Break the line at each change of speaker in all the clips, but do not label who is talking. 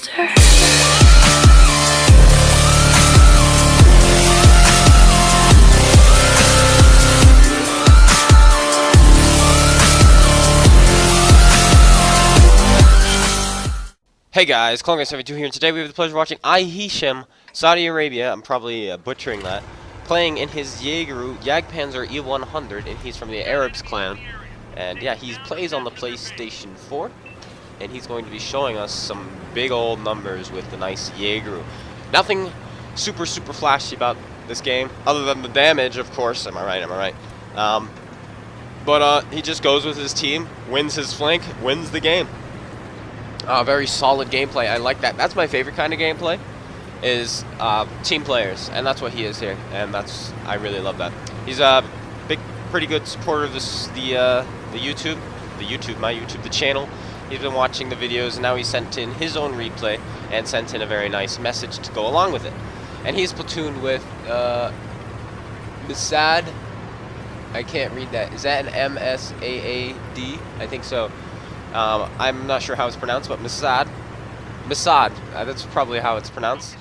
monster.
Hey guys, Clone72 here, and today we have the pleasure of watching Hisham, Saudi Arabia, I'm probably butchering that, playing in his Jagdpanzer E100, and he's from the Arabs clan. And yeah, he plays on the PlayStation 4, and he's going to be showing us some big old numbers with the nice Jaeger. Nothing super flashy about this game, other than the damage, of course. Am I right? But he just goes with his team, wins his flank, wins the game. Very solid gameplay. I like that. That's my favorite kind of gameplay, is team players, and that's what he is here. And I really love that. He's a pretty good supporter of the channel. He's been watching the videos, and now he sent in his own replay and sent in a very nice message to go along with it. And he's platooned with Masad. I can't read that. Is that an M-S-A-A-D? I think so. I'm not sure how it's pronounced, but Masad, that's probably how it's pronounced.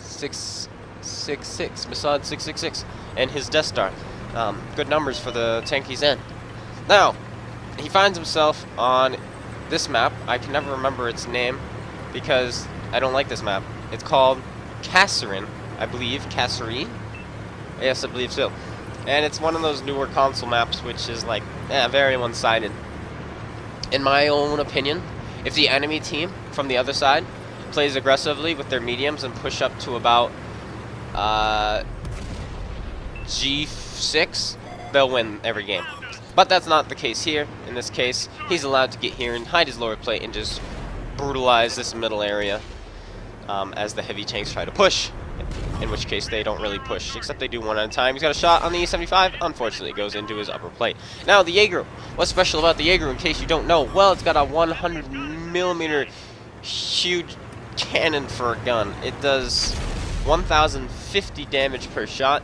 666, Masad 666, and his Death Star. Good numbers for the tank he's in. Now, he finds himself on this map. I can never remember its name because I don't like this map. It's called Kasserine, I believe. Kasserine? Yes, I believe so. And it's one of those newer console maps, which is like, very one-sided. In my own opinion, if the enemy team from the other side plays aggressively with their mediums and push up to about G6, they'll win every game. But that's not the case here. In this case, he's allowed to get here and hide his lower plate and just brutalize this middle area as the heavy tanks try to push. In which case they don't really push, except they do one at a time. He's got a shot on the E75, unfortunately it goes into his upper plate. Now the Jaeger, what's special about the Jaeger in case you don't know? Well, it's got a 100mm huge cannon for a gun. It does 1050 damage per shot,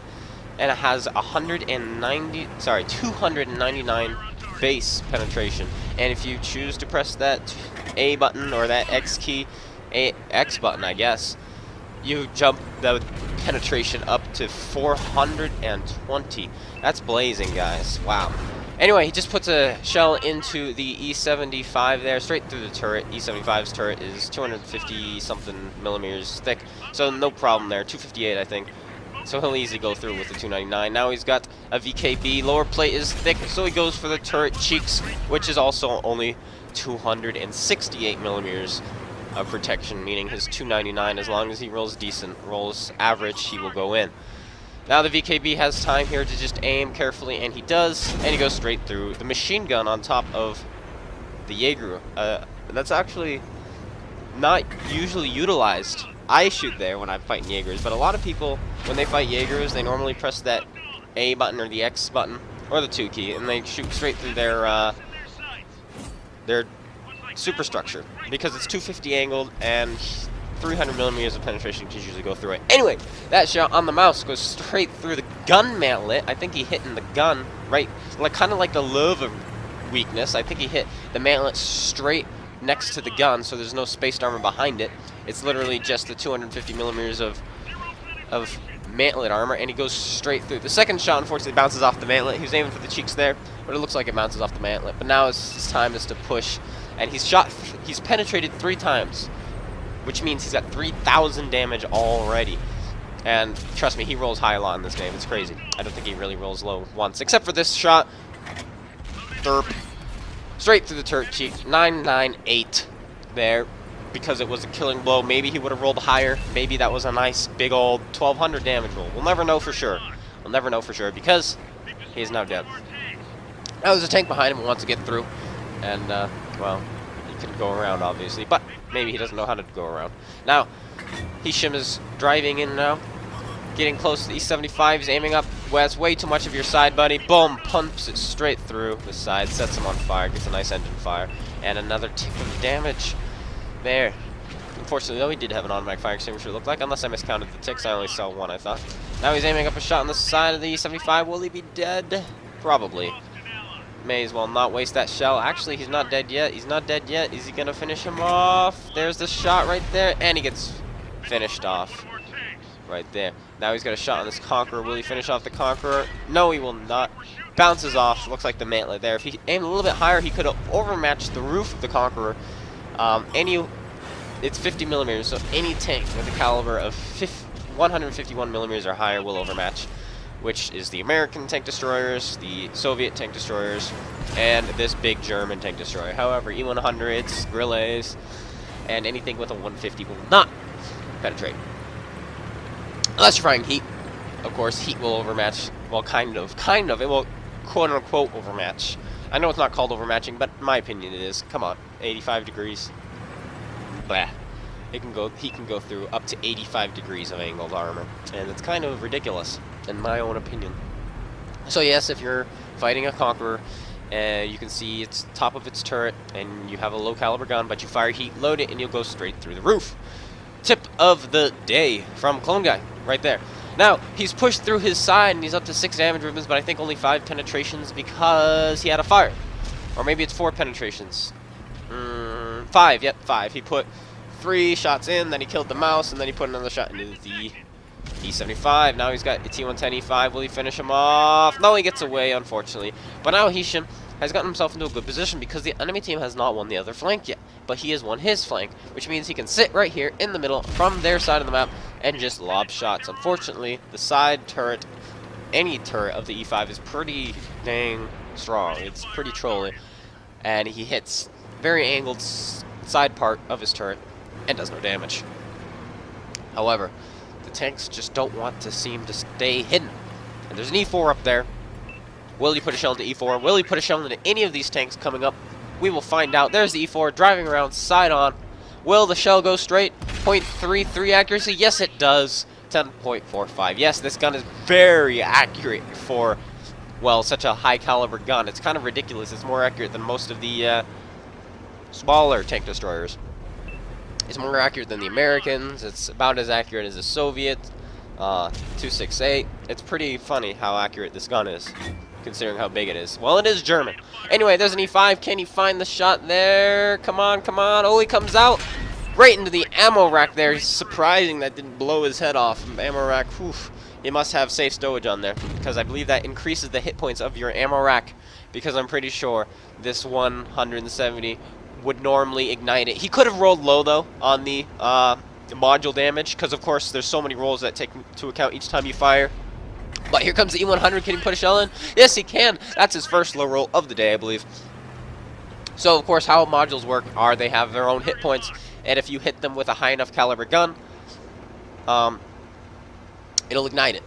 and it has 299 base penetration. And if you choose to press that A button or that X key, X button I guess, you jump the penetration up to 420. That's blazing, guys. Wow. Anyway, he just puts a shell into the E75 there, straight through the turret. E75's turret is 250-something millimeters thick, so no problem there. 258, I think. So he'll easily go through with the 299. Now he's got a VKB. Lower plate is thick, so he goes for the turret cheeks, which is also only 268 millimeters of protection, meaning his 299, as long as he rolls decent, rolls average, he will go in. Now the VKB has time here to just aim carefully, and he does, and he goes straight through the machine gun on top of the Jaeger. That's actually not usually utilized. I shoot there when I'm fighting Jaegers, but a lot of people, when they fight Jaegers, they normally press that A button or the X button, or the 2 key, and they shoot straight through their superstructure, because it's 250 angled and 300 millimeters of penetration can usually go through it. Anyway, that shot on the mouse goes straight through the gun mantlet. I think he hit in the gun, right, kind of like the Lova weakness. I think he hit the mantlet straight next to the gun, so there's no spaced armor behind it. It's literally just the 250 millimeters of mantlet armor, and he goes straight through. The second shot, unfortunately, bounces off the mantlet. He was aiming for the cheeks there, but it looks like it bounces off the mantlet. But now his time is to push. And he's penetrated 3 times, which means he's got 3,000 damage already. And trust me, he rolls high a lot in this game. It's crazy. I don't think he really rolls low once, except for this shot. Derp. Straight through the turret cheek. 998 there, because it was a killing blow. Maybe he would have rolled higher. Maybe that was a nice big old 1,200 damage roll. We'll never know for sure. We'll never know for sure, because he is now dead. Now there's a tank behind him who wants to get through. And, well, he can go around, obviously, but maybe he doesn't know how to go around. Now, Hisham is driving in now, getting close to the E75. He's aiming up. Well, that's way too much of your side, buddy. Boom! Pumps it straight through the side, sets him on fire, gets a nice engine fire, and another tick of damage there. Unfortunately, though, he did have an automatic fire extinguisher, it looked like, unless I miscounted the ticks. I only saw one, I thought. Now he's aiming up a shot on the side of the E75. Will he be dead? Probably. may as well not waste that shell. Actually, he's not dead yet. He's not dead yet. Is he going to finish him off? There's the shot right there, and he gets finished off right there. Now he's got a shot on this Conqueror. Will he finish off the Conqueror? No, he will not. Bounces off. Looks like the mantlet there. If he aimed a little bit higher, he could have overmatched the roof of the Conqueror. It's 50 millimeters, so any tank with a caliber of 151 millimeters or higher will overmatch, which is the American tank destroyers, the Soviet tank destroyers, and this big German tank destroyer. However, E-100s, Grilles, and anything with a 150 will not penetrate. Unless you're firing heat. Of course, heat will overmatch. Well, kind of. It will quote-unquote overmatch. I know it's not called overmatching, but in my opinion it is. Come on, 85 degrees. Blah. Heat can go through up to 85 degrees of angled armor, and it's kind of ridiculous, in my own opinion. So yes, if you're fighting a Conqueror, you can see it's top of its turret, and you have a low caliber gun, but you fire heat, load it, and you'll go straight through the roof. Tip of the day from Clone Guy, right there. Now, he's pushed through his side, and he's up to 6 damage ribbons, but I think only 5 penetrations because he had a fire. Or maybe it's 4 penetrations. 5, yep, 5. He put 3 shots in, then he killed the mouse, and then he put another shot into the E75. Now he's got a T110 E5. Will he finish him off? No, he gets away, unfortunately. But now Hisham has gotten himself into a good position because the enemy team has not won the other flank yet. But he has won his flank, which means he can sit right here in the middle from their side of the map and just lob shots. Unfortunately, the side turret, any turret of the E5 is pretty dang strong. It's pretty trolly. And he hits very angled side part of his turret and does no damage. However, the tanks just don't want to seem to stay hidden. And there's an E4 up there. Will he put a shell into E4? Will he put a shell into any of these tanks coming up? We will find out. There's the E4 driving around side on. Will the shell go straight? 0.33 accuracy? Yes, it does. 10.45. Yes, this gun is very accurate for, well, such a high caliber gun. It's kind of ridiculous. It's more accurate than most of the smaller tank destroyers. It's more accurate than the Americans. It's about as accurate as the Soviet 268. It's pretty funny how accurate this gun is, considering how big it is. Well, it is German. Anyway, there's an E5. Can he find the shot there? Come on, come on. Oh, he comes out right into the ammo rack there. It's surprising that didn't blow his head off. Ammo rack, whew. You must have safe stowage on there, because I believe that increases the hit points of your ammo rack, because I'm pretty sure this 170 would normally ignite it. He could have rolled low, though, on the module damage, because, of course, there's so many rolls that take into account each time you fire. But here comes the E100. Can he put a shell in? Yes, he can. That's his first low roll of the day, I believe. So, of course, how modules work are they have their own hit points, and if you hit them with a high enough caliber gun, it'll ignite it.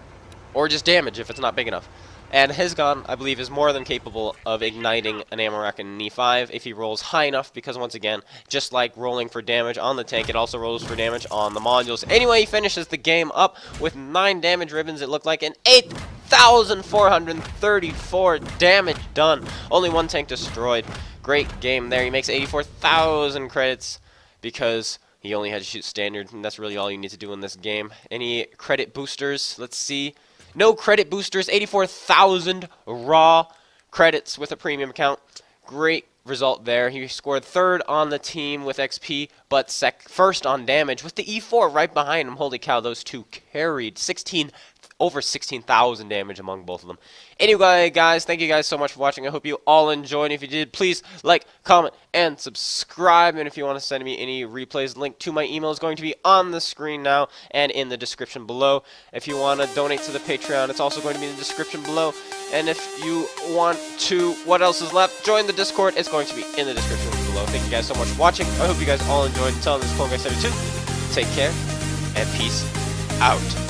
Or just damage if it's not big enough. And his gun, I believe, is more than capable of igniting an ammo rack in an E5 if he rolls high enough, because once again, just like rolling for damage on the tank, it also rolls for damage on the modules. Anyway, he finishes the game up with 9 damage ribbons, it looked like, and 8,434 damage done. Only 1 tank destroyed. Great game there. He makes 84,000 credits because he only had to shoot standard, and that's really all you need to do in this game. Any credit boosters? Let's see. No credit boosters, 84,000 raw credits with a premium account. Great result there. He scored 3rd on the team with XP, but 1st on damage with the E4 right behind him. Holy cow, those two carried over 16,000 damage among both of them. Anyway, guys, thank you guys so much for watching. I hope you all enjoyed. If you did, please like, comment, and subscribe. And if you want to send me any replays, link to my email is going to be on the screen now and in the description below. If you want to donate to the Patreon, it's also going to be in the description below. And if you want to, what else is left? Join the Discord. It's going to be in the description below. Thank you guys so much for watching. I hope you guys all enjoyed. Until this, Clone Guy 72. Take care and peace out.